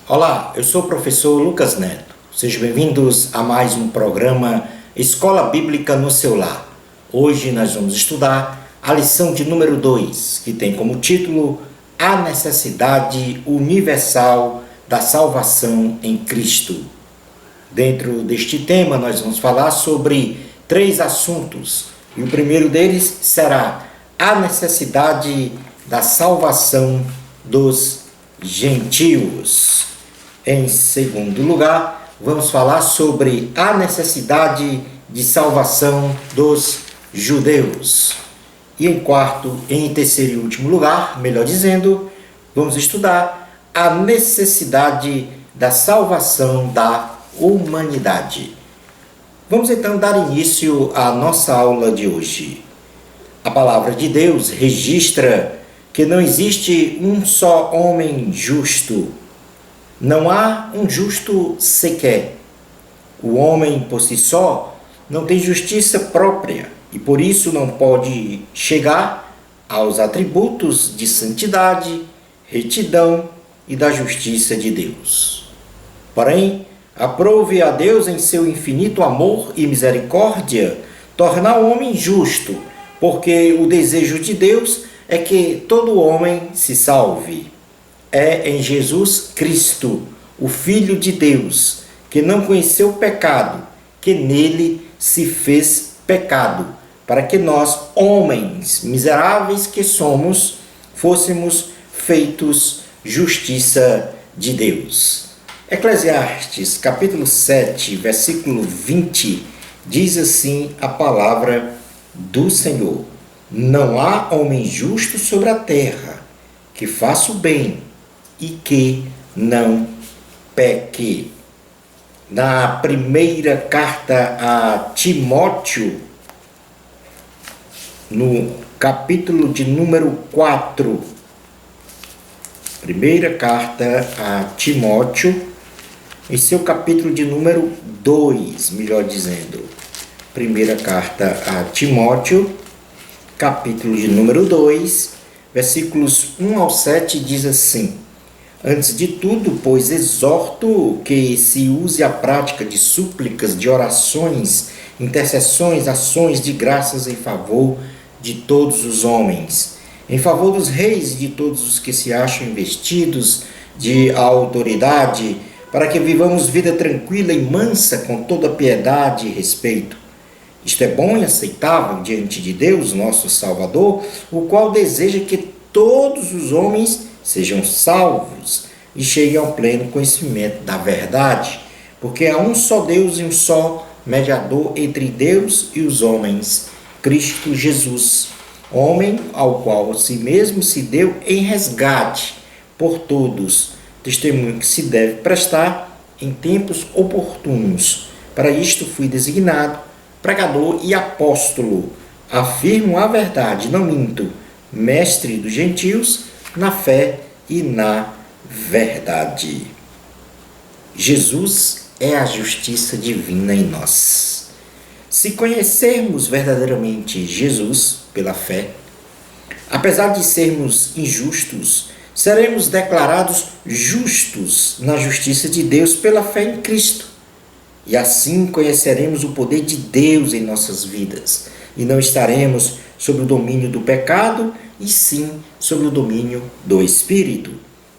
Olá, eu sou o professor Lucas Neto. Sejam bem-vindos a mais um programa Escola Bíblica no seu lar. Hoje nós vamos estudar a lição de número 2, que tem como título A Necessidade Universal da Salvação em Cristo. Dentro deste tema nós vamos falar sobre 3 assuntos, e o primeiro deles será a necessidade da salvação dos gentios. Em segundo lugar, vamos falar sobre a necessidade de salvação dos judeus. E em terceiro e último lugar, melhor dizendo, vamos estudar a necessidade da salvação da humanidade. Vamos então dar início à nossa aula de hoje. A palavra de Deus registra que não existe um só homem justo. Não há um justo sequer. O homem, por si só, não tem justiça própria e por isso não pode chegar aos atributos de santidade, retidão e da justiça de Deus. Porém, aprove a Deus em seu infinito amor e misericórdia tornar o homem justo, porque o desejo de Deus é que todo homem se salve. É em Jesus Cristo, o Filho de Deus, que não conheceu pecado, que nele se fez pecado, para que nós, homens miseráveis que somos, fôssemos feitos justiça de Deus. Eclesiastes, capítulo 7, versículo 20, diz assim a palavra do Senhor: não há homem justo sobre a terra que faça o bem e que não peque. Na primeira carta a Timóteo, no capítulo de número 4, primeira carta a Timóteo, em seu capítulo de número 2, melhor dizendo, primeira carta a Timóteo, capítulo de número 2, versículos 1 ao 7, diz assim: antes de tudo, pois, exorto que se use a prática de súplicas, de orações, intercessões, ações de graças em favor de todos os homens, em favor dos reis e de todos os que se acham investidos de autoridade, para que vivamos vida tranquila e mansa com toda piedade e respeito. Isto é bom e aceitável diante de Deus, nosso Salvador, o qual deseja que todos os homens sejam salvos e cheguem ao pleno conhecimento da verdade, porque há um só Deus e um só mediador entre Deus e os homens, Cristo Jesus, homem ao qual a si mesmo se deu em resgate por todos, testemunho que se deve prestar em tempos oportunos. Para isto fui designado pregador e apóstolo, afirmo a verdade, não minto, mestre dos gentios, na fé e na verdade. Jesus é a justiça divina em nós. Se conhecermos verdadeiramente Jesus pela fé, apesar de sermos injustos, seremos declarados justos na justiça de Deus pela fé em Cristo. E assim conheceremos o poder de Deus em nossas vidas e não estaremos sob o domínio do pecado, e sim sob o domínio do Espírito,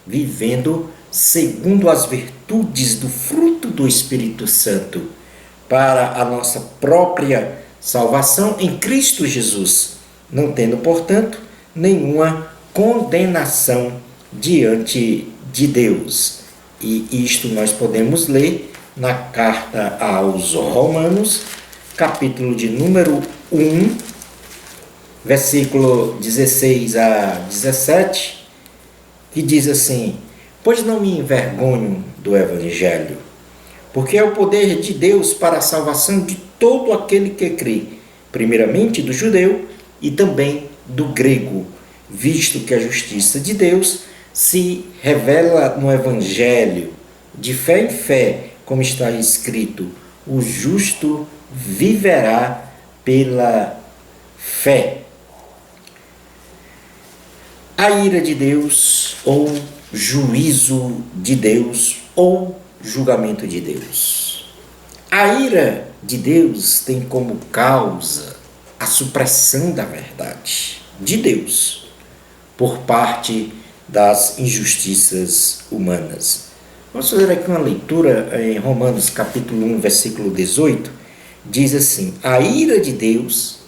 vivendo segundo as virtudes do fruto do Espírito Santo, para a nossa própria salvação em Cristo Jesus, não tendo, portanto, nenhuma condenação diante de Deus. E isto nós podemos ler na carta aos Romanos, capítulo de número 1, versículo 16 a 17, que diz assim: pois não me envergonho do Evangelho, porque é o poder de Deus para a salvação de todo aquele que crê, primeiramente do judeu e também do grego, visto que a justiça de Deus se revela no Evangelho, de fé em fé, como está escrito: o justo viverá pela fé. A ira de Deus ou juízo de Deus ou julgamento de Deus. A ira de Deus tem como causa a supressão da verdade de Deus por parte das injustiças humanas. Vamos fazer aqui uma leitura em Romanos capítulo 1, versículo 18. Diz assim: a ira de Deus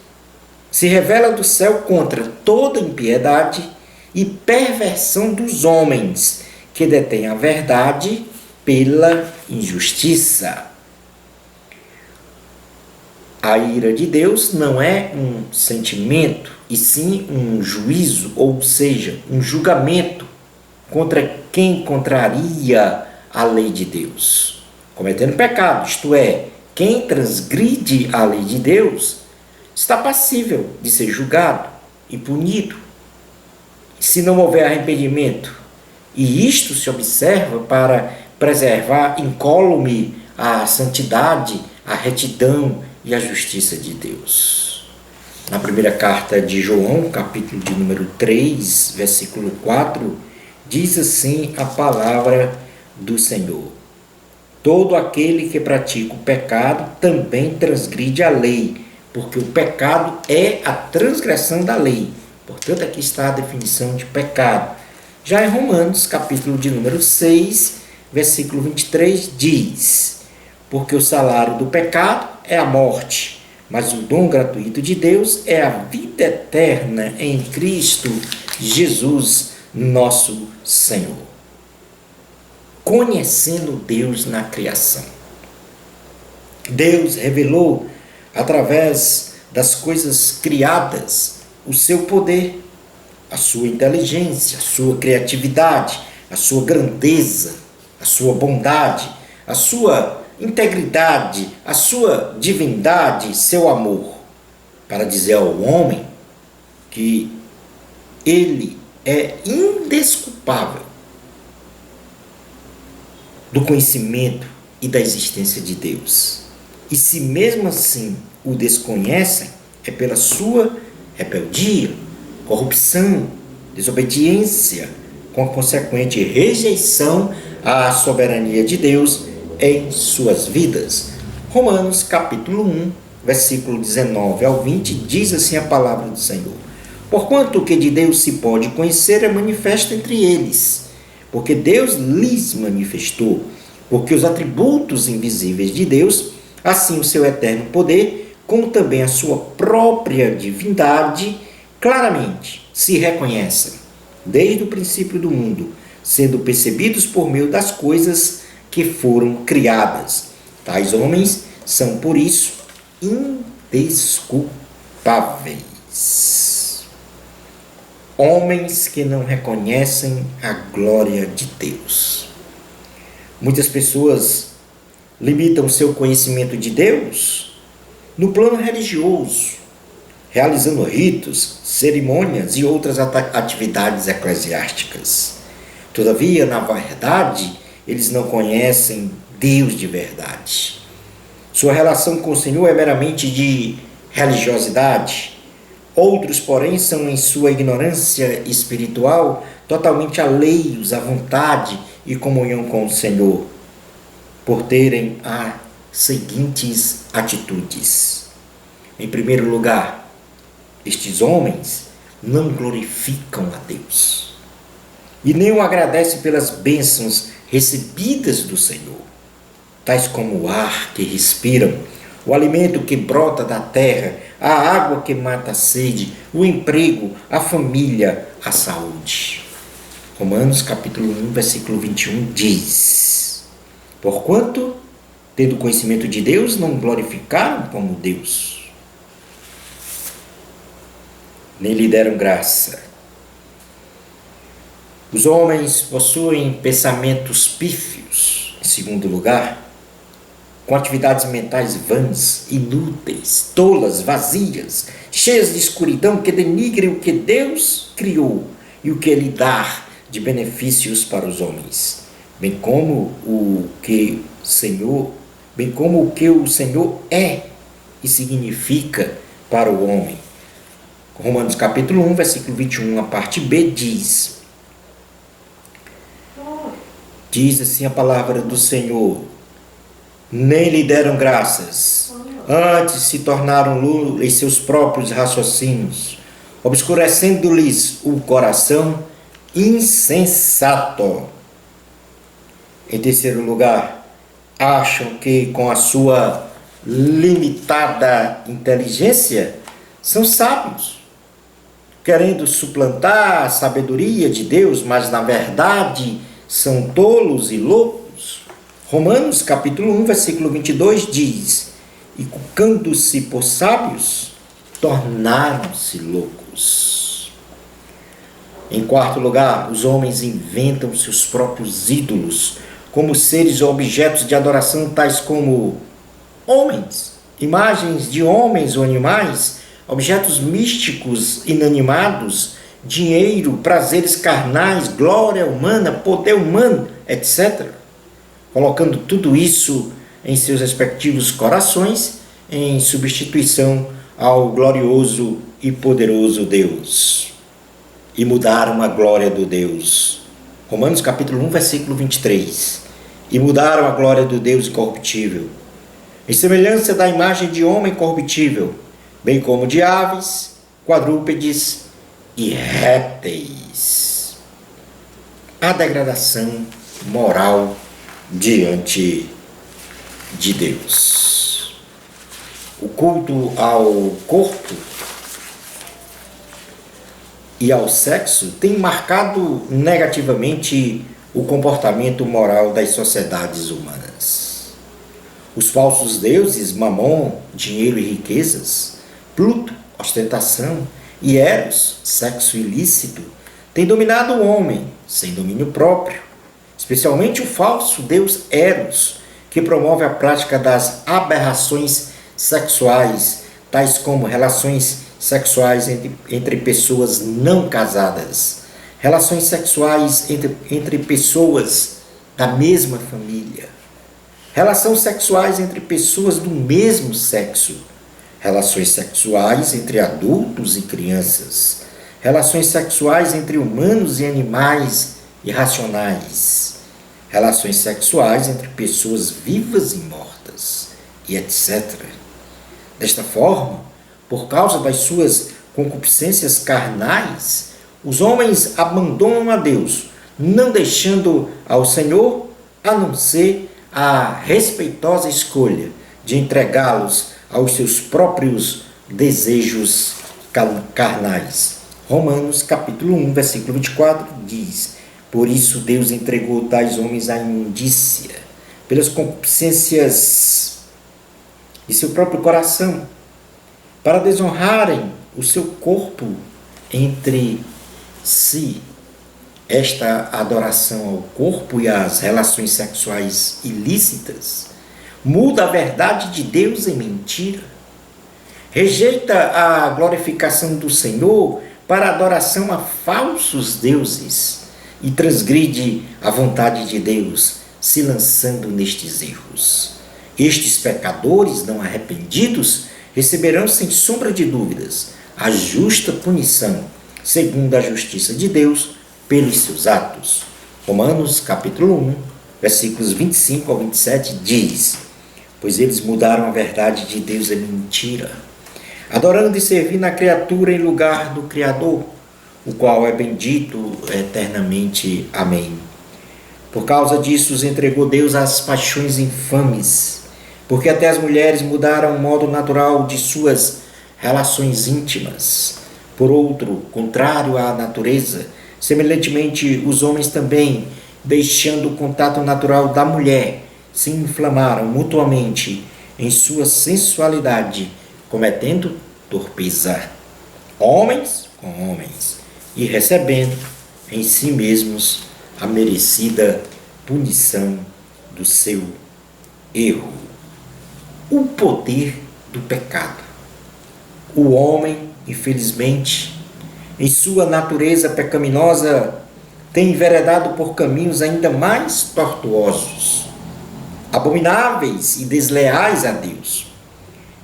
se revela do céu contra toda impiedade e perversão dos homens que detêm a verdade pela injustiça. A ira de Deus não é um sentimento, e sim um juízo, ou seja, um julgamento contra quem contraria a lei de Deus, cometendo pecado, isto é, quem transgride a lei de Deus está passível de ser julgado e punido, se não houver arrependimento. E isto se observa para preservar incólume a santidade, a retidão e a justiça de Deus. Na primeira carta de João, capítulo de número 3, versículo 4, diz assim a palavra do Senhor: todo aquele que pratica o pecado também transgride a lei, porque o pecado é a transgressão da lei. Portanto, aqui está a definição de pecado. Já em Romanos, capítulo de número 6, versículo 23, diz: porque o salário do pecado é a morte, mas o dom gratuito de Deus é a vida eterna em Cristo Jesus, nosso Senhor. Conhecendo Deus na criação. Deus revelou, através das coisas criadas, o seu poder, a sua inteligência, a sua criatividade, a sua grandeza, a sua bondade, a sua integridade, a sua divindade, seu amor, para dizer ao homem que ele é indesculpável do conhecimento e da existência de Deus. E se mesmo assim o desconhecem, é pela sua rebeldia, corrupção, desobediência, com a consequente rejeição à soberania de Deus em suas vidas. Romanos capítulo 1, versículo 19 ao 20, diz assim a palavra do Senhor: porquanto o que de Deus se pode conhecer é manifesto entre eles, porque Deus lhes manifestou, porque os atributos invisíveis de Deus, assim o seu eterno poder, como também a sua própria divindade, claramente se reconhecem, desde o princípio do mundo, sendo percebidos por meio das coisas que foram criadas. Tais homens são, por isso, indesculpáveis. Homens que não reconhecem a glória de Deus. Muitas pessoas limitam seu conhecimento de Deus no plano religioso, realizando ritos, cerimônias e outras atividades eclesiásticas. Todavia, na verdade, eles não conhecem Deus de verdade. Sua relação com o Senhor é meramente de religiosidade. Outros, porém, são, em sua ignorância espiritual, totalmente alheios à vontade e comunhão com o Senhor, por terem as seguintes atitudes. Em primeiro lugar, estes homens não glorificam a Deus e nem o agradecem pelas bênçãos recebidas do Senhor, tais como o ar que respiram, o alimento que brota da terra, a água que mata a sede, o emprego, a família, a saúde. Romanos capítulo 1, versículo 21 diz: porquanto, tendo conhecimento de Deus, não glorificaram como Deus, nem lhe deram graça. Os homens possuem pensamentos pífios, em segundo lugar, com atividades mentais vãs, inúteis, tolas, vazias, cheias de escuridão, que denigrem o que Deus criou e o que Ele dá de benefícios para os homens, bem como o que o Senhor é e significa para o homem. Romanos capítulo 1, versículo 21, a parte B diz: Diz assim a palavra do Senhor: nem lhe deram graças, antes se tornaram nulos em seus próprios raciocínios, obscurecendo-lhes o coração insensato. Em terceiro lugar, acham que com a sua limitada inteligência são sábios, querendo suplantar a sabedoria de Deus, mas na verdade são tolos e loucos. Romanos capítulo 1, versículo 22 diz: e culcando-se por sábios, tornaram-se loucos. Em quarto lugar, os homens inventam seus próprios ídolos, como seres ou objetos de adoração, tais como homens, imagens de homens ou animais, objetos místicos inanimados, dinheiro, prazeres carnais, glória humana, poder humano, etc. Colocando tudo isso em seus respectivos corações, em substituição ao glorioso e poderoso Deus. E mudaram a glória do Deus. Romanos capítulo 1, versículo 23. E mudaram a glória do Deus incorruptível, em semelhança da imagem de homem corruptível, bem como de aves, quadrúpedes e répteis. A degradação moral diante de Deus. O culto ao corpo e ao sexo tem marcado negativamente o comportamento moral das sociedades humanas. Os falsos deuses, Mamon, dinheiro e riquezas, Pluto, ostentação, e Eros, sexo ilícito, têm dominado o homem sem domínio próprio, especialmente o falso deus Eros, que promove a prática das aberrações sexuais, tais como relações sexuais entre pessoas não casadas, relações sexuais entre pessoas da mesma família, relações sexuais entre pessoas do mesmo sexo, relações sexuais entre adultos e crianças, relações sexuais entre humanos e animais irracionais, relações sexuais entre pessoas vivas e mortas, e etc. Desta forma, por causa das suas concupiscências carnais, os homens abandonam a Deus, não deixando ao Senhor a não ser a respeitosa escolha de entregá-los aos seus próprios desejos carnais. Romanos capítulo 1, versículo 24 diz: por isso Deus entregou tais homens à imundícia, pelas concupiscências de seu próprio coração, para desonrarem o seu corpo entre si. Esta adoração ao corpo e às relações sexuais ilícitas muda a verdade de Deus em mentira, rejeita a glorificação do Senhor para a adoração a falsos deuses e transgride a vontade de Deus, se lançando nestes erros. Estes pecadores não arrependidos receberão, sem sombra de dúvidas, a justa punição, segundo a justiça de Deus, pelos seus atos. Romanos capítulo 1, versículos 25 ao 27 diz: pois eles mudaram a verdade de Deus em mentira, adorando e servindo a criatura em lugar do Criador, o qual é bendito eternamente. Amém. Por causa disso, os entregou Deus às paixões infames, porque até as mulheres mudaram o modo natural de suas relações íntimas. Por outro, contrário à natureza, semelhantemente, os homens também, deixando o contato natural da mulher, se inflamaram mutuamente em sua sensualidade, cometendo torpeza, homens com homens, e recebendo em si mesmos a merecida punição do seu erro. O poder do pecado. O homem, infelizmente, em sua natureza pecaminosa, tem enveredado por caminhos ainda mais tortuosos, abomináveis e desleais a Deus.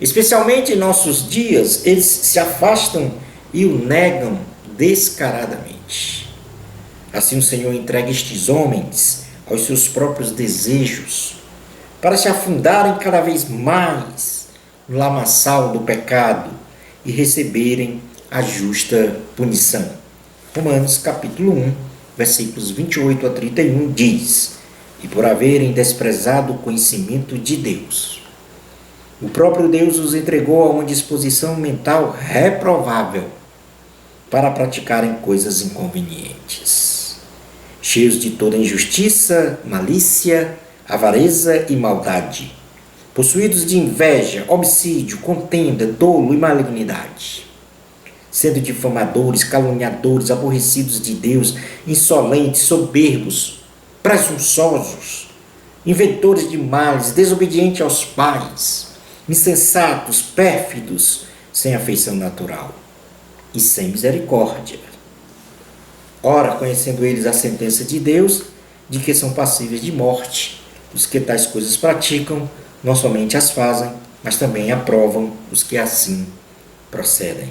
Especialmente em nossos dias, eles se afastam e o negam descaradamente. Assim o Senhor entrega estes homens aos seus próprios desejos, para se afundarem cada vez mais no lamaçal do pecado e receberem a justa punição. Romanos capítulo 1, versículos 28 a 31 diz: e por haverem desprezado o conhecimento de Deus, o próprio Deus os entregou a uma disposição mental reprovável para praticarem coisas inconvenientes, cheios de toda injustiça, malícia, avareza e maldade, possuídos de inveja, homicídio, contenda, dolo e malignidade, sendo difamadores, caluniadores, aborrecidos de Deus, insolentes, soberbos, presunçosos, inventores de males, desobedientes aos pais, insensatos, pérfidos, sem afeição natural e sem misericórdia. Ora, conhecendo eles a sentença de Deus, de que são passíveis de morte, os que tais coisas praticam, não somente as fazem, mas também aprovam os que assim procedem.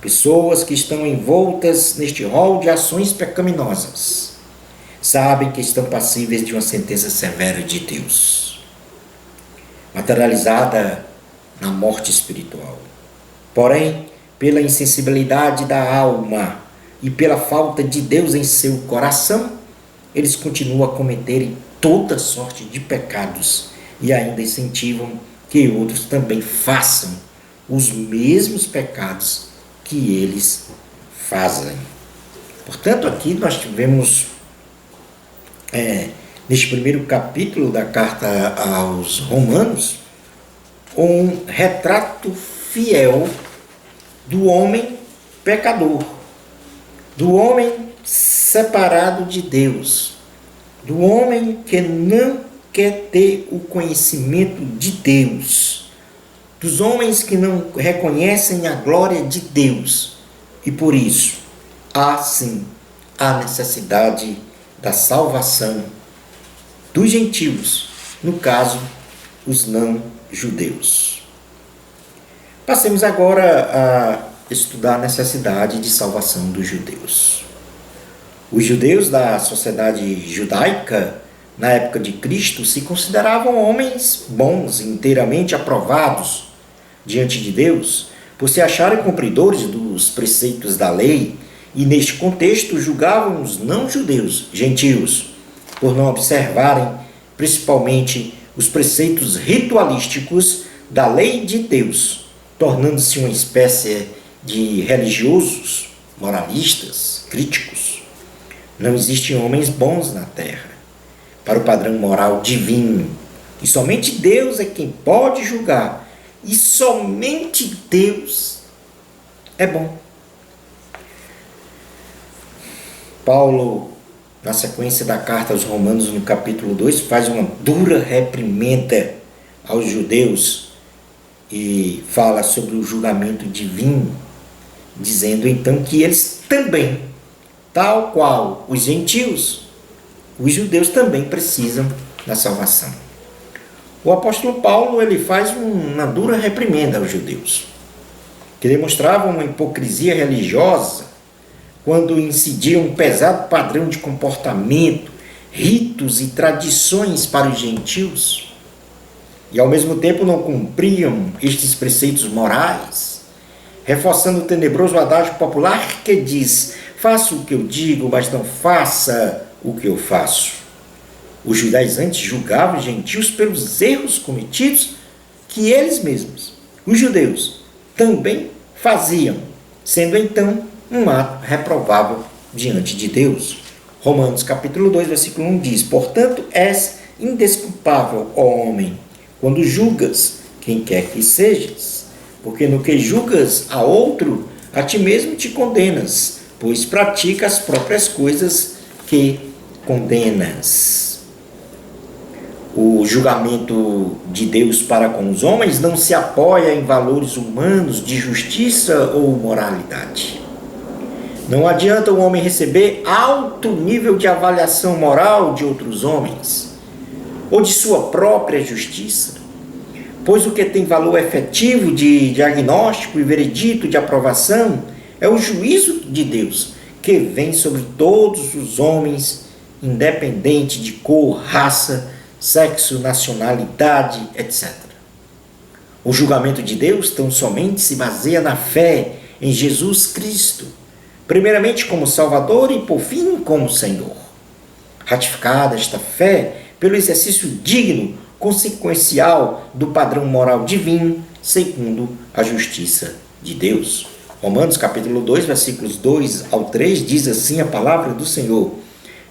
Pessoas que estão envoltas neste rol de ações pecaminosas sabem que estão passíveis de uma sentença severa de Deus, materializada na morte espiritual. Porém, pela insensibilidade da alma e pela falta de Deus em seu coração, eles continuam a cometerem toda sorte de pecados e ainda incentivam que outros também façam os mesmos pecados que eles fazem. Portanto, aqui nós tivemos, neste primeiro capítulo da carta aos Romanos, um retrato fiel do homem pecador, do homem separado de Deus, do homem que não quer ter o conhecimento de Deus, dos homens que não reconhecem a glória de Deus. E por isso, há sim a necessidade da salvação dos gentios, no caso, os não-judeus. Passemos agora a estudar a necessidade de salvação dos judeus. Os judeus da sociedade judaica, na época de Cristo, se consideravam homens bons, inteiramente aprovados diante de Deus, por se acharem cumpridores dos preceitos da lei, e neste contexto julgavam os não-judeus, gentios, por não observarem principalmente os preceitos ritualísticos da lei de Deus, tornando-se uma espécie de religiosos, moralistas, críticos. Não existem homens bons na terra, para o padrão moral divino, e somente Deus é quem pode julgar, e somente Deus é bom. Paulo, na sequência da carta aos Romanos, no capítulo 2, faz uma dura reprimenda aos judeus e fala sobre o julgamento divino, dizendo então que eles também, tal qual os gentios, os judeus também precisam da salvação. O apóstolo Paulo, ele faz uma dura reprimenda aos judeus, que demonstravam uma hipocrisia religiosa quando incidiam um pesado padrão de comportamento, ritos e tradições para os gentios, e ao mesmo tempo não cumpriam estes preceitos morais, reforçando o tenebroso adágio popular que diz: faça o que eu digo, mas não faça o que eu faço. Os judaizantes julgavam os gentios pelos erros cometidos que eles mesmos, os judeus, também faziam, sendo então um ato reprovável diante de Deus. Romanos capítulo 2, versículo 1 diz: portanto, és indesculpável, ó homem, quando julgas quem quer que sejas, porque no que julgas a outro, a ti mesmo te condenas, pois pratica as próprias coisas que condenas. O julgamento de Deus para com os homens não se apoia em valores humanos de justiça ou moralidade. Não adianta o homem receber alto nível de avaliação moral de outros homens, ou de sua própria justiça, pois o que tem valor efetivo de diagnóstico e veredito de aprovação é o juízo de Deus, que vem sobre todos os homens independente de cor, raça, sexo, nacionalidade, etc. O julgamento de Deus tão somente se baseia na fé em Jesus Cristo, primeiramente como Salvador e por fim como Senhor. Ratificada esta fé pelo exercício digno, consequencial do padrão moral divino, segundo a justiça de Deus. Romanos capítulo 2, versículos 2 ao 3, diz assim a palavra do Senhor: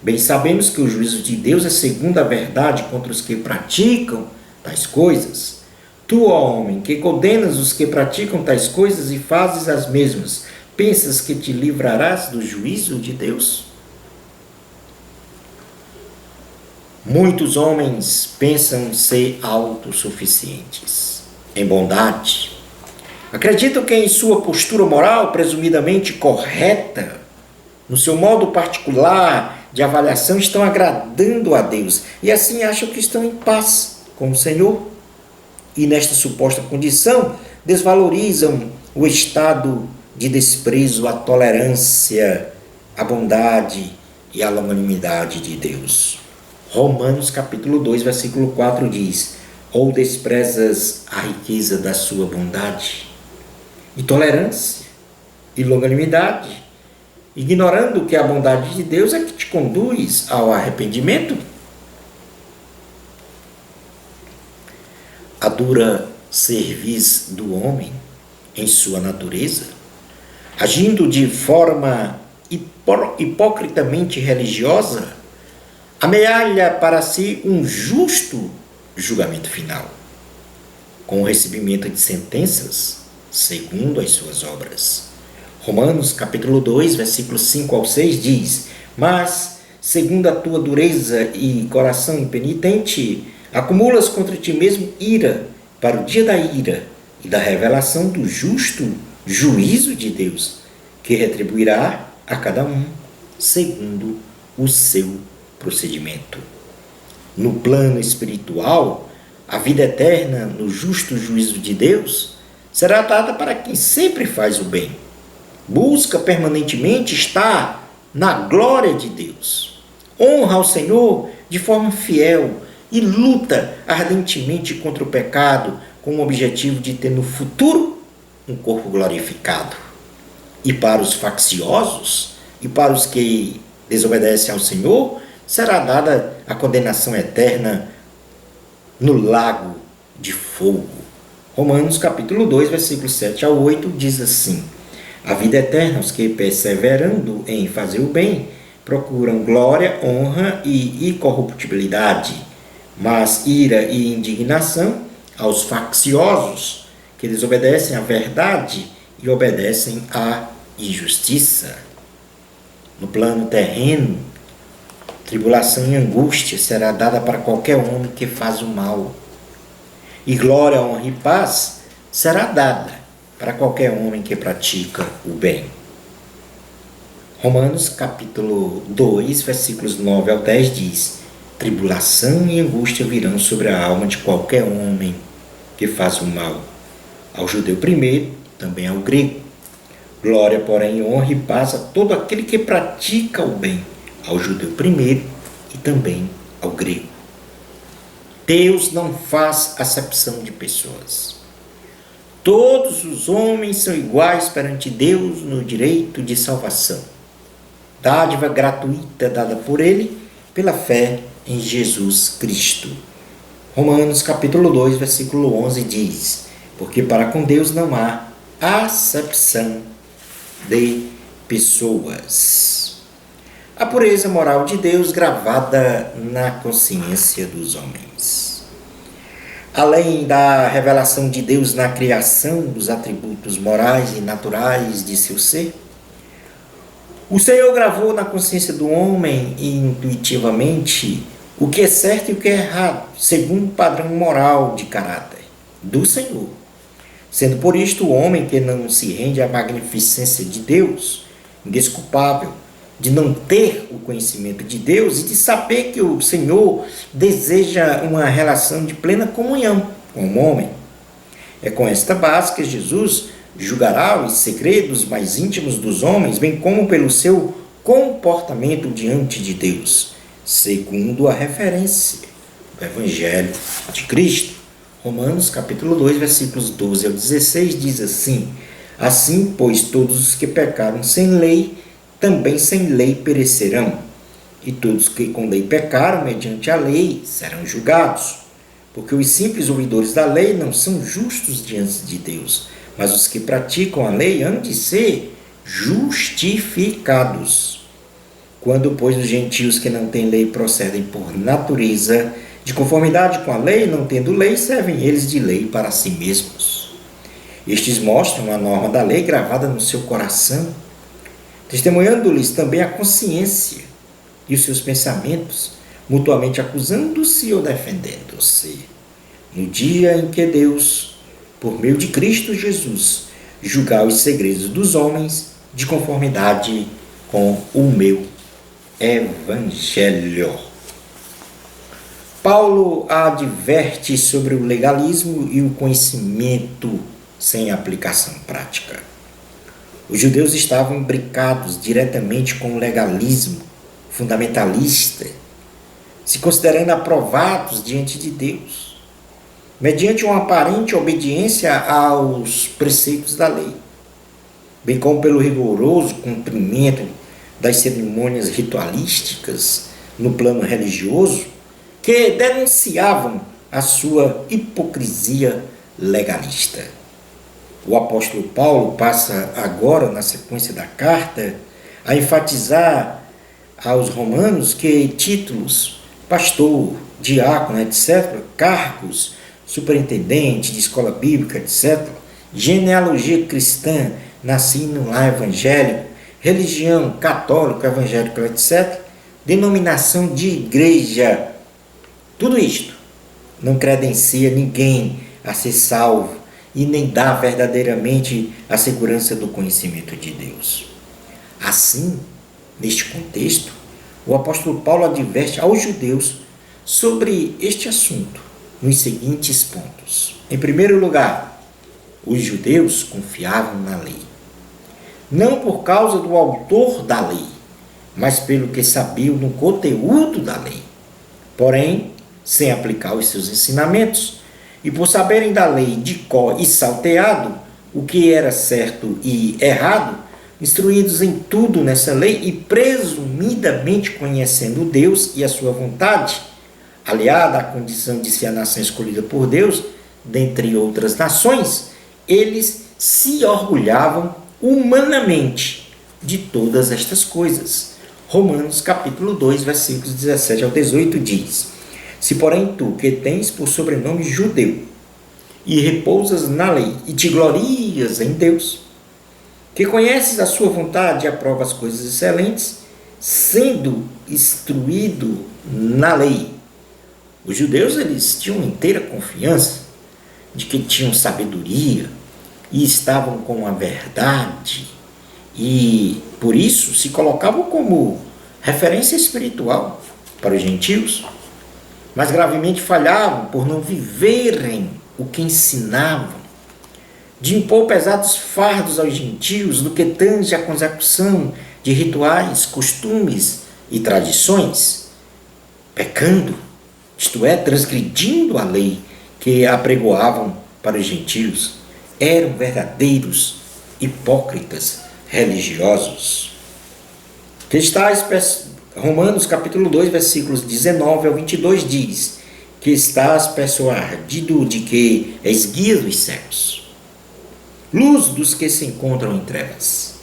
bem sabemos que o juízo de Deus é segundo a verdade contra os que praticam tais coisas. Tu, ó homem, que condenas os que praticam tais coisas e fazes as mesmas, pensas que te livrarás do juízo de Deus? Muitos homens pensam ser autossuficientes em bondade. Acreditam que em sua postura moral presumidamente correta, no seu modo particular de avaliação, estão agradando a Deus e assim acham que estão em paz com o Senhor. E nesta suposta condição, desvalorizam o estado de desprezo, a tolerância, a bondade e a longanimidade de Deus. Romanos capítulo 2, versículo 4 diz: ou desprezas a riqueza da sua bondade e tolerância e longanimidade, ignorando que a bondade de Deus é que te conduz ao arrependimento? A dura cerviz do homem, em sua natureza, agindo de forma hipocritamente religiosa, amealha para si um justo julgamento final, com o recebimento de sentenças segundo as suas obras. Romanos capítulo 2, versículos 5 ao 6 diz: mas, segundo a tua dureza e coração impenitente, acumulas contra ti mesmo ira para o dia da ira e da revelação do justo juízo de Deus, que retribuirá a cada um segundo o seu procedimento. No plano espiritual, a vida eterna no justo juízo de Deus será dada para quem sempre faz o bem, busca permanentemente estar na glória de Deus, honra ao Senhor de forma fiel e luta ardentemente contra o pecado com o objetivo de ter no futuro um corpo glorificado. E para os facciosos e para os que desobedecem ao Senhor, será dada a condenação eterna no lago de fogo. Romanos capítulo 2, versículos 7 ao 8 diz assim: a vida eterna aos que, perseverando em fazer o bem, procuram glória, honra e incorruptibilidade, mas ira e indignação aos facciosos que desobedecem à verdade e obedecem à injustiça. No plano terreno, tribulação e angústia será dada para qualquer homem que faz o mal, e glória, honra e paz será dada para qualquer homem que pratica o bem. Romanos capítulo 2, versículos 9 ao 10 diz: tribulação e angústia virão sobre a alma de qualquer homem que faz o mal, ao judeu primeiro, também ao grego. Glória, porém, honra e paz a todo aquele que pratica o bem, ao judeu primeiro e também ao grego. Deus não faz acepção de pessoas. Todos os homens são iguais perante Deus no direito de salvação. Dádiva gratuita dada por Ele pela fé em Jesus Cristo. Romanos capítulo 2, versículo 11 diz: porque para com Deus não há acepção de pessoas. A pureza moral de Deus gravada na consciência dos homens. Além da revelação de Deus na criação dos atributos morais e naturais de seu ser, o Senhor gravou na consciência do homem intuitivamente o que é certo e o que é errado, segundo o padrão moral de caráter do Senhor. Sendo por isto o homem que não se rende à magnificência de Deus, indesculpável, de não ter o conhecimento de Deus e de saber que o Senhor deseja uma relação de plena comunhão com o homem. É com esta base que Jesus julgará os segredos mais íntimos dos homens, bem como pelo seu comportamento diante de Deus, segundo a referência do Evangelho de Cristo. Romanos capítulo 2, versículos 12 ao 16 diz assim: assim, pois, todos os que pecaram sem lei, também sem lei perecerão. E todos que com lei pecaram mediante a lei serão julgados. Porque os simples ouvidores da lei não são justos diante de Deus, mas os que praticam a lei hão de ser justificados. Quando, pois, os gentios que não têm lei procedem por natureza, de conformidade com a lei, não tendo lei, servem eles de lei para si mesmos. Estes mostram a norma da lei gravada no seu coração, testemunhando-lhes também a consciência e os seus pensamentos, mutuamente acusando-se ou defendendo-se. No dia em que Deus, por meio de Cristo Jesus, julgar os segredos dos homens de conformidade com o meu Evangelho. Paulo adverte sobre o legalismo e o conhecimento sem aplicação prática. Os judeus estavam imbricados diretamente com o legalismo fundamentalista, se considerando aprovados diante de Deus, mediante uma aparente obediência aos preceitos da lei, bem como pelo rigoroso cumprimento das cerimônias ritualísticas no plano religioso, que denunciavam a sua hipocrisia legalista. O apóstolo Paulo passa agora, na sequência da carta, a enfatizar aos romanos que títulos, pastor, diácono, etc., cargos, superintendente de escola bíblica, etc., genealogia cristã, nasci no lar evangélico, religião católica, evangélica, etc., denominação de igreja, tudo isto não credencia ninguém a ser salvo e nem dá verdadeiramente a segurança do conhecimento de Deus. Assim, neste contexto, o apóstolo Paulo adverte aos judeus sobre este assunto nos seguintes pontos. Em primeiro lugar, os judeus confiavam na lei, não por causa do autor da lei, mas pelo que sabiam do conteúdo da lei. Porém, sem aplicar os seus ensinamentos, e por saberem da lei de có e salteado o que era certo e errado, instruídos em tudo nessa lei e presumidamente conhecendo Deus e a sua vontade, aliada à condição de ser a nação escolhida por Deus, dentre outras nações, eles se orgulhavam humanamente de todas estas coisas. Romanos capítulo 2, versículos 17 ao 18 diz: se porém tu, que tens por sobrenome judeu, e repousas na lei, e te glorias em Deus, que conheces a sua vontade e aprova as coisas excelentes, sendo instruído na lei. Os judeus, eles tinham inteira confiança de que tinham sabedoria e estavam com a verdade, e por isso se colocavam como referência espiritual para os gentios, mas gravemente falhavam por não viverem o que ensinavam, de impor pesados fardos aos gentios no que tange a consecução de rituais, costumes e tradições, pecando, isto é, transgredindo a lei que apregoavam para os gentios. Eram verdadeiros hipócritas religiosos. Que está Romanos capítulo 2, versículos 19 ao 22 diz: que estás persuadido de que és guia dos céus, luz dos que se encontram em trevas,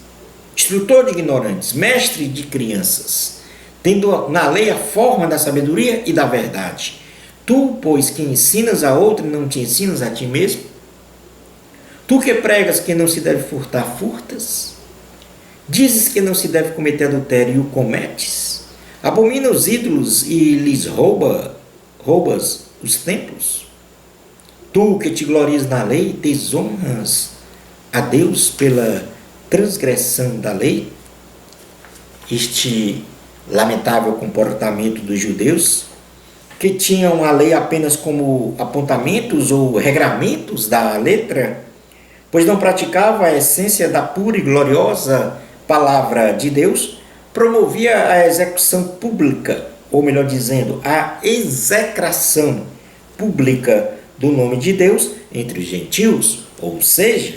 instrutor de ignorantes, mestre de crianças, tendo na lei a forma da sabedoria e da verdade. Tu, pois, que ensinas a outro, não te ensinas a ti mesmo? Tu que pregas que não se deve furtar, furtas? Dizes que não se deve cometer adultério e o cometes? Abomina os ídolos e lhes roubas os templos? Tu que te glorias na lei, desonras a Deus pela transgressão da lei? Este lamentável comportamento dos judeus, que tinham a lei apenas como apontamentos ou regramentos da letra, pois não praticava a essência da pura e gloriosa palavra de Deus, promovia a execução pública ou melhor dizendo, a execração pública do nome de Deus entre os gentios, ou seja,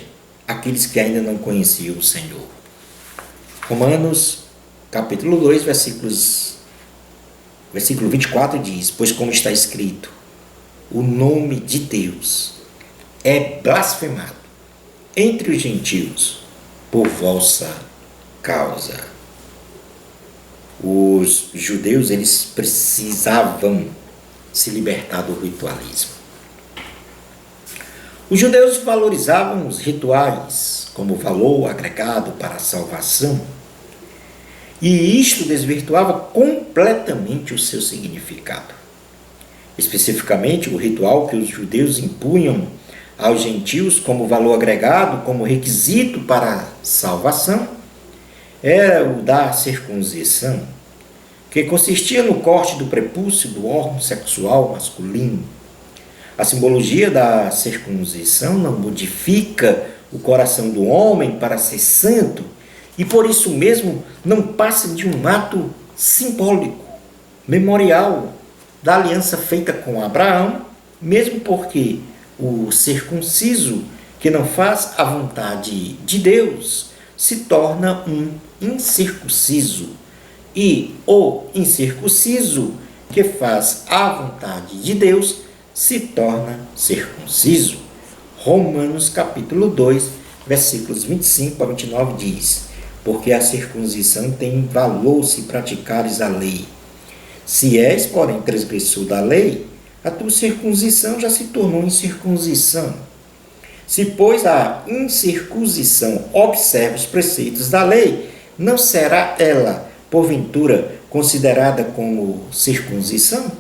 aqueles que ainda não conheciam o Senhor. Romanos, capítulo 2, versículo 24 diz: pois como está escrito, o nome de Deus é blasfemado entre os gentios por vossa causa. Os judeus, eles precisavam se libertar do ritualismo. Os judeus valorizavam os rituais como valor agregado para a salvação, e isto desvirtuava completamente o seu significado. Especificamente, o ritual que os judeus impunham aos gentios como valor agregado, como requisito para a salvação, era o da circuncisão, que consistia no corte do prepúcio do órgão sexual masculino. A simbologia da circuncisão não modifica o coração do homem para ser santo, e por isso mesmo não passa de um ato simbólico, memorial da aliança feita com Abraão, mesmo porque o circunciso que não faz a vontade de Deus se torna um incircunciso, e o incircunciso que faz a vontade de Deus se torna circunciso. Romanos capítulo 2, versículos 25 a 29 diz: porque a circuncisão tem valor se praticares a lei. Se és, porém, transgressor da lei, a tua circuncisão já se tornou incircuncisão. Se, pois, a incircuncisão observa os preceitos da lei, não será ela, porventura, considerada como circuncisão?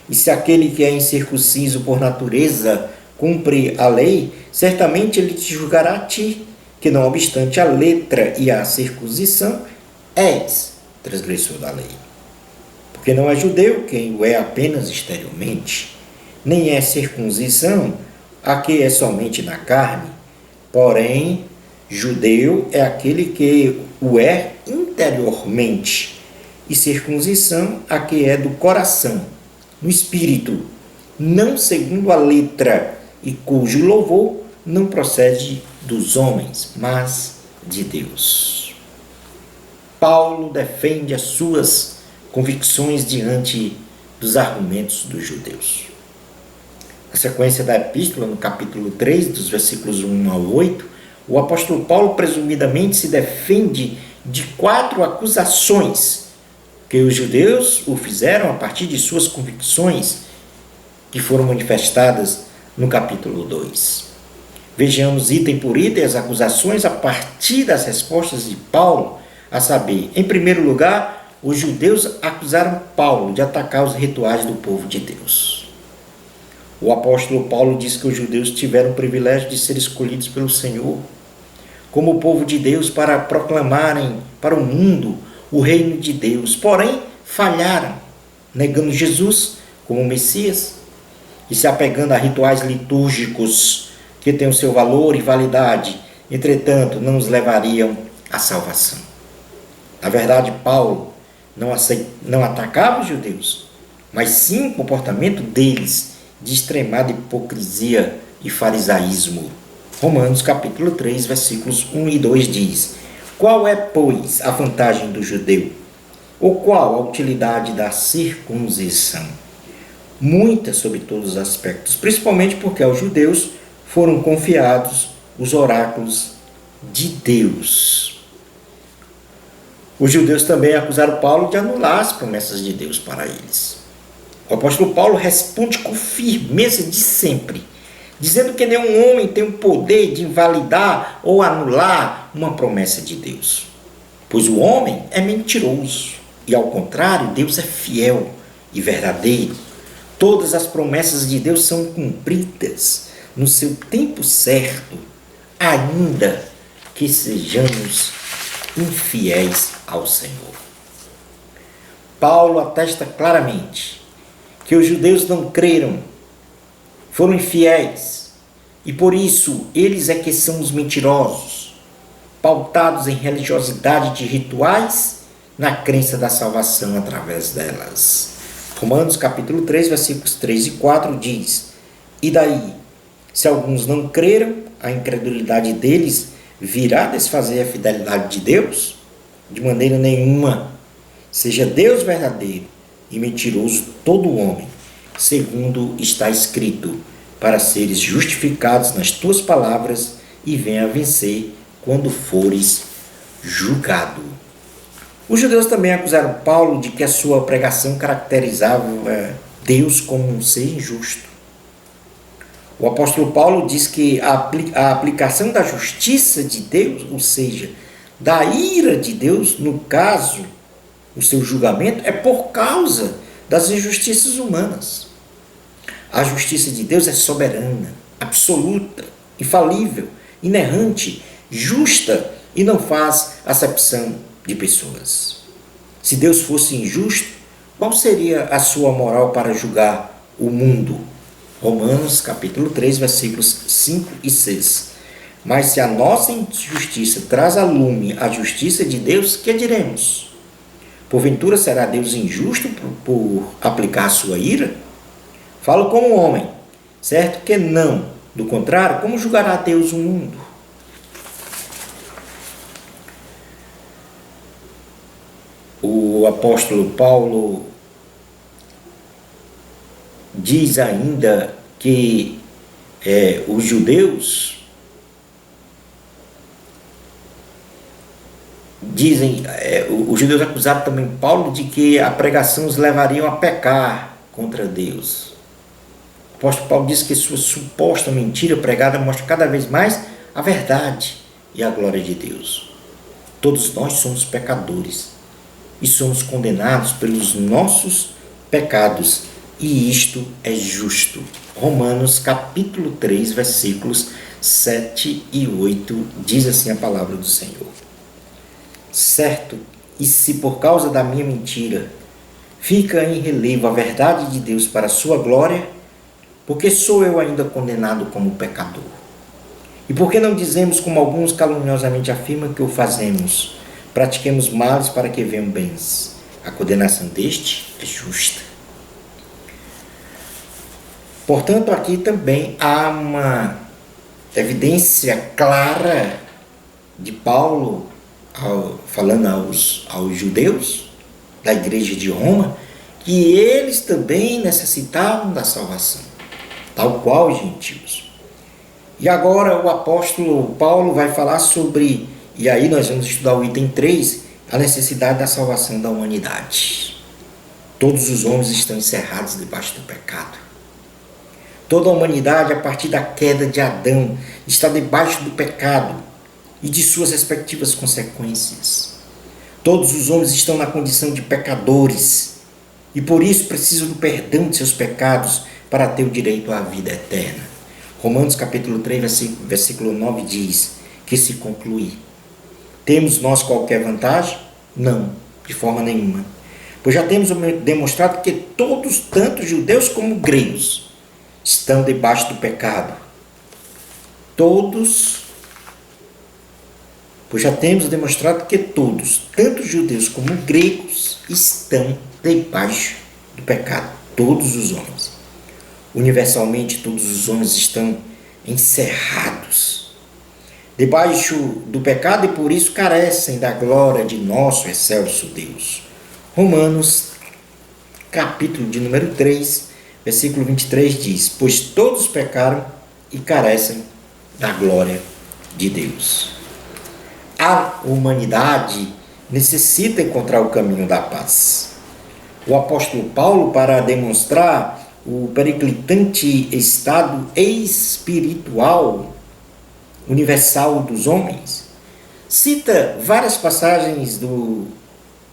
E se aquele que é incircunciso por natureza cumpre a lei, certamente ele te julgará a ti, que não obstante a letra e a circuncisão, és transgressor da lei. Porque não é judeu quem o é apenas exteriormente, nem é circuncisão a que é somente na carne, porém, judeu é aquele que o é interiormente, e circuncisão a que é do coração, no espírito, não segundo a letra, e cujo louvor não procede dos homens, mas de Deus. Paulo defende as suas convicções diante dos argumentos dos judeus. Na sequência da epístola, no capítulo 3, dos versículos 1 ao 8, o apóstolo Paulo presumidamente se defende de 4 acusações que os judeus o fizeram a partir de suas convicções que foram manifestadas no capítulo 2. Vejamos item por item as acusações a partir das respostas de Paulo, a saber, em primeiro lugar, os judeus acusaram Paulo de atacar os rituais do povo de Deus. O apóstolo Paulo diz que os judeus tiveram o privilégio de ser escolhidos pelo Senhor como o povo de Deus para proclamarem para o mundo o reino de Deus, porém falharam, negando Jesus como Messias e se apegando a rituais litúrgicos que têm o seu valor e validade, entretanto não os levariam à salvação. Na verdade, Paulo não atacava os judeus, mas sim o comportamento deles de extremada hipocrisia e farisaísmo. Romanos capítulo 3, versículos 1 e 2 diz: qual é, pois, a vantagem do judeu? Ou qual a utilidade da circuncisão? Muita sobre todos os aspectos, principalmente porque aos judeus foram confiados os oráculos de Deus. Os judeus também acusaram Paulo de anular as promessas de Deus para eles. O apóstolo Paulo responde com firmeza de sempre, dizendo que nenhum homem tem o poder de invalidar ou anular uma promessa de Deus, pois o homem é mentiroso e, ao contrário, Deus é fiel e verdadeiro. Todas as promessas de Deus são cumpridas no seu tempo certo, ainda que sejamos infiéis ao Senhor. Paulo atesta claramente que os judeus não creram, foram infiéis, e por isso eles é que são os mentirosos, pautados em religiosidade de rituais na crença da salvação através delas. Romanos capítulo 3, versículos 3 e 4 diz: E daí, se alguns não creram, a incredulidade deles virá desfazer a fidelidade de Deus? De maneira nenhuma. Seja Deus verdadeiro e mentiroso todo homem, segundo está escrito, para seres justificados nas tuas palavras e venha a vencer quando fores julgado. Os judeus também acusaram Paulo de que a sua pregação caracterizava Deus como um ser injusto. O apóstolo Paulo diz que a aplicação da justiça de Deus, ou seja, da ira de Deus, no caso, o seu julgamento, é por causa das injustiças humanas. A justiça de Deus é soberana, absoluta, infalível, inerrante, justa e não faz acepção de pessoas. Se Deus fosse injusto, qual seria a sua moral para julgar o mundo? Romanos capítulo 3, versículos 5 e 6. Mas se a nossa injustiça traz a lume a justiça de Deus, que diremos? Porventura será Deus injusto por aplicar a sua ira? Falo como homem, certo que não. Do contrário, como julgará Deus o mundo? O apóstolo Paulo diz ainda que os judeus os judeus acusaram também Paulo de que a pregação os levaria a pecar contra Deus. O apóstolo Paulo diz que sua suposta mentira pregada mostra cada vez mais a verdade e a glória de Deus. Todos nós somos pecadores e somos condenados pelos nossos pecados, e isto é justo. Romanos capítulo 3, versículos 7 e 8, diz assim a palavra do Senhor. Certo, e se por causa da minha mentira fica em relevo a verdade de Deus para a sua glória, porque sou eu ainda condenado como pecador? E por que não dizemos, como alguns caluniosamente afirmam que o fazemos, pratiquemos males para que venham bens? A condenação deste é justa. Portanto, aqui também há uma evidência clara de Paulo falando aos judeus da igreja de Roma, que eles também necessitavam da salvação, tal qual os gentios. E agora o apóstolo Paulo vai falar sobre, e aí nós vamos estudar o item 3, a necessidade da salvação da humanidade. Todos os homens estão encerrados debaixo do pecado. Toda a humanidade, a partir da queda de Adão, está debaixo do pecado e de suas respectivas consequências. Todos os homens estão na condição de pecadores e por isso precisam do perdão de seus pecados para ter o direito à vida eterna. Romanos capítulo 3, versículo 9 diz que se conclui: temos nós qualquer vantagem? Não, de forma nenhuma. Pois já temos demonstrado que todos, tanto judeus como gregos, estão debaixo do pecado. Pois já temos demonstrado que todos, tanto judeus como gregos, estão debaixo do pecado. Todos os homens. Universalmente, todos os homens estão encerrados debaixo do pecado e por isso carecem da glória de nosso excelso Deus. Romanos, capítulo de número 3, versículo 23 diz: pois todos pecaram e carecem da glória de Deus. A humanidade necessita encontrar o caminho da paz. O apóstolo Paulo, para demonstrar o periclitante estado espiritual universal dos homens, cita várias passagens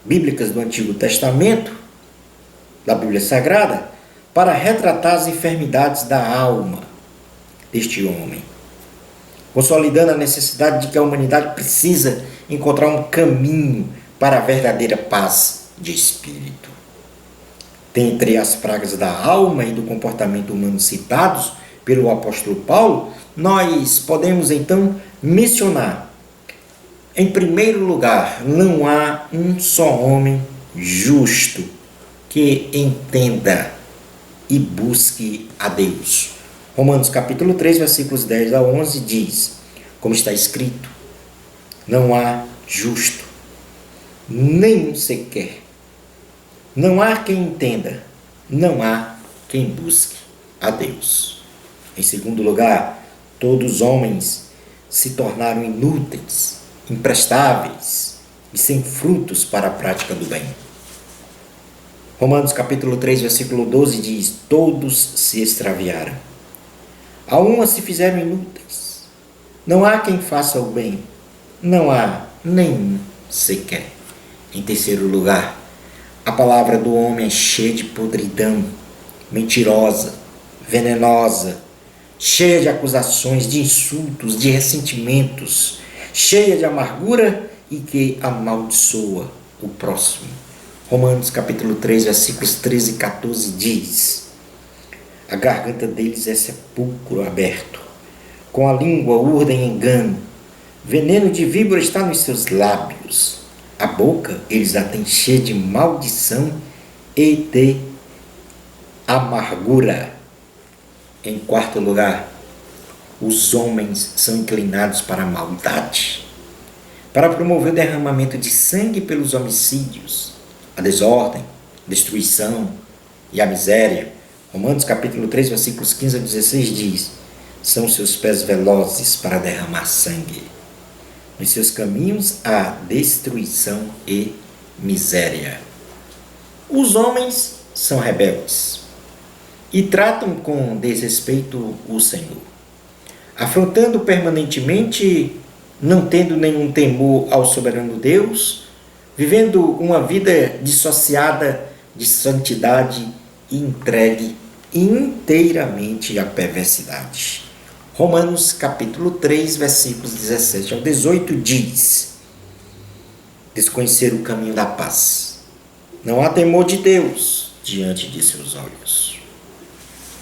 bíblicas do Antigo Testamento, da Bíblia Sagrada, para retratar as enfermidades da alma deste homem, consolidando a necessidade de que a humanidade precisa encontrar um caminho para a verdadeira paz de espírito. Dentre as pragas da alma e do comportamento humano citados pelo apóstolo Paulo, nós podemos então mencionar Em primeiro lugar, não há um só homem justo que entenda e busque a Deus. Romanos capítulo 3, versículos 10 a 11 diz, como está escrito, não há justo, nenhum sequer. Não há quem entenda, não há quem busque a Deus. Em segundo lugar, todos os homens se tornaram inúteis, imprestáveis e sem frutos para a prática do bem. Romanos capítulo 3, versículo 12 diz, todos se extraviaram. A uma se fizeram inúteis. Não há quem faça o bem, não há nenhum sequer. Em terceiro lugar, a palavra do homem é cheia de podridão, mentirosa, venenosa, cheia de acusações, de insultos, de ressentimentos, cheia de amargura e que amaldiçoa o próximo. Romanos capítulo 3, versículos 13 e 14 diz, a garganta deles é sepulcro aberto, com a língua urdem engano, veneno de víbora está nos seus lábios, a boca eles a têm cheia de maldição e de amargura. Em quarto lugar, os homens são inclinados para a maldade, para promover o derramamento de sangue pelos homicídios, a desordem, destruição e a miséria. Romanos capítulo 3, versículos 15 a 16 diz, são seus pés velozes para derramar sangue. Nos seus caminhos há destruição e miséria. Os homens são rebeldes e tratam com desrespeito o Senhor, afrontando permanentemente, não tendo nenhum temor ao soberano Deus, vivendo uma vida dissociada de santidade e entregue inteiramente à perversidade. Romanos capítulo 3, versículos 17 ao 18 diz, desconhecer o caminho da paz. Não há temor de Deus diante de seus olhos.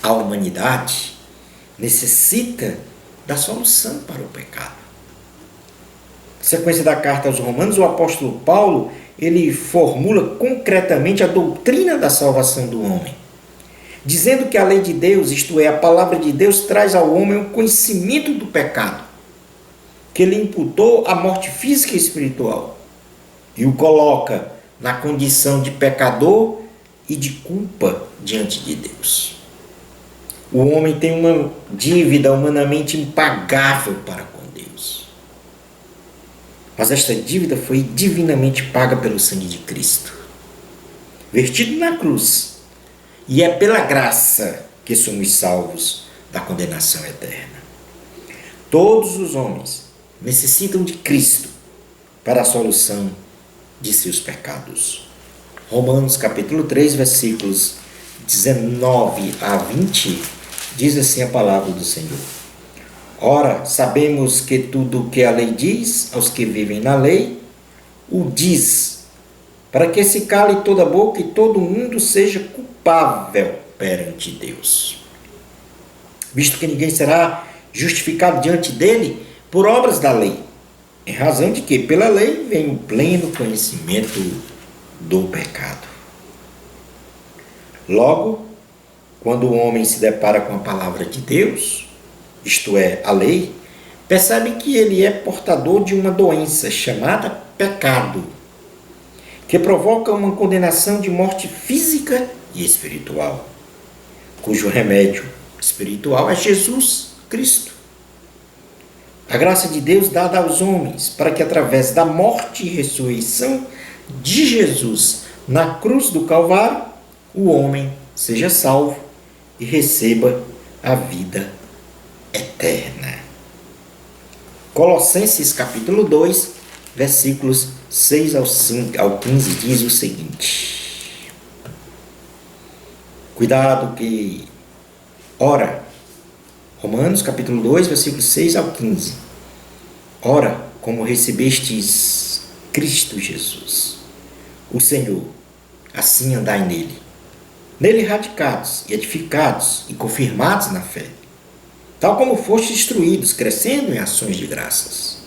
A humanidade necessita da solução para o pecado. Na sequência da carta aos Romanos, o apóstolo Paulo, ele formula concretamente a doutrina da salvação do homem, dizendo que a lei de Deus, isto é, a palavra de Deus, traz ao homem o conhecimento do pecado, que lhe imputou a morte física e espiritual, e o coloca na condição de pecador e de culpa diante de Deus. O homem tem uma dívida humanamente impagável para com Deus. Mas esta dívida foi divinamente paga pelo sangue de Cristo, vertido na cruz. E é pela graça que somos salvos da condenação eterna. Todos os homens necessitam de Cristo para a solução de seus pecados. Romanos capítulo 3, versículos 19 a 20, diz assim a palavra do Senhor. Ora, sabemos que tudo o que a lei diz aos que vivem na lei, o diz, para que se cale toda a boca e todo mundo seja culpável perante Deus. Visto que ninguém será justificado diante dele por obras da lei, em razão de que pela lei vem o pleno conhecimento do pecado. Logo, quando o homem se depara com a palavra de Deus, isto é, a lei, percebe que ele é portador de uma doença chamada pecado, que provoca uma condenação de morte física e espiritual, cujo remédio espiritual é Jesus Cristo. A graça de Deus dada aos homens para que através da morte e ressurreição de Jesus na cruz do Calvário, o homem seja salvo e receba a vida eterna. Colossenses capítulo 2, versículos 6 ao 15 diz o seguinte. Cuidado que, ora, Romanos capítulo 2, versículos 6 ao 15. Ora, como recebestes Cristo Jesus, o Senhor, assim andai nele radicados e edificados e confirmados na fé, tal como fostes instruídos, crescendo em ações de graças.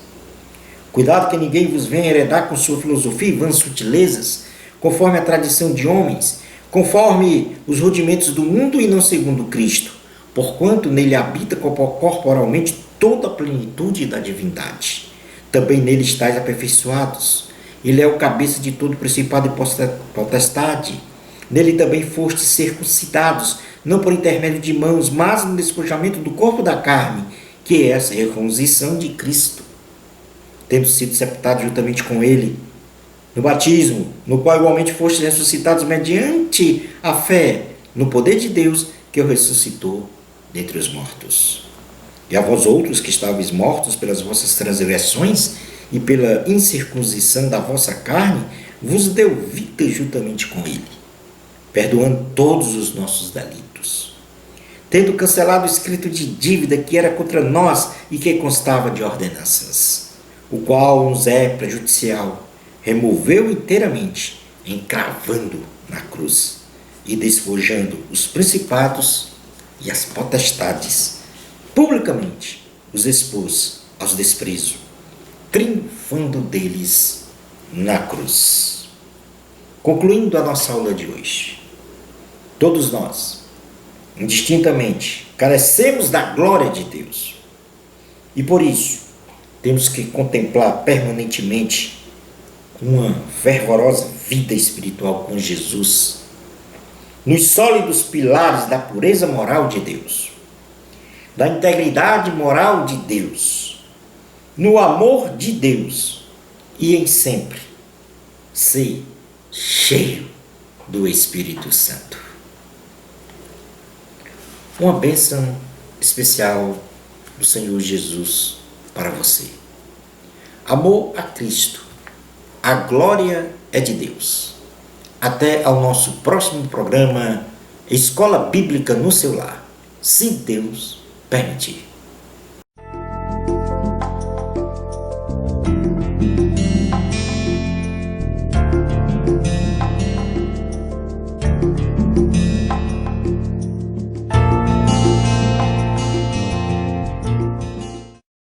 Cuidado que ninguém vos venha heredar com sua filosofia e vãs sutilezas, conforme a tradição de homens, conforme os rudimentos do mundo e não segundo Cristo, porquanto nele habita corporalmente toda a plenitude da divindade. Também nele estáis aperfeiçoados. Ele é o cabeça de todo principado e potestade. Nele também fostes circuncidados, não por intermédio de mãos, mas no despojamento do corpo da carne, que é essa recomposição de Cristo, tendo sido sepultados juntamente com ele no batismo, no qual igualmente fostes ressuscitados mediante a fé no poder de Deus, que o ressuscitou dentre os mortos. E a vós outros que estáveis mortos pelas vossas transgressões e pela incircuncisão da vossa carne, vos deu vida juntamente com ele, perdoando todos os nossos delitos, tendo cancelado o escrito de dívida que era contra nós e que constava de ordenanças, o qual nos é prejudicial, removeu inteiramente, encravando na cruz e despojando os principados e as potestades, publicamente os expôs aos desprezos, triunfando deles na cruz. Concluindo a nossa aula de hoje, todos nós, indistintamente, carecemos da glória de Deus e por isso temos que contemplar permanentemente uma fervorosa vida espiritual com Jesus, nos sólidos pilares da pureza moral de Deus, da integridade moral de Deus, no amor de Deus e em sempre ser cheio do Espírito Santo. Uma bênção especial do Senhor Jesus para você. Amor a Cristo. A glória é de Deus. Até ao nosso próximo programa Escola Bíblica no seu lar, se Deus permitir.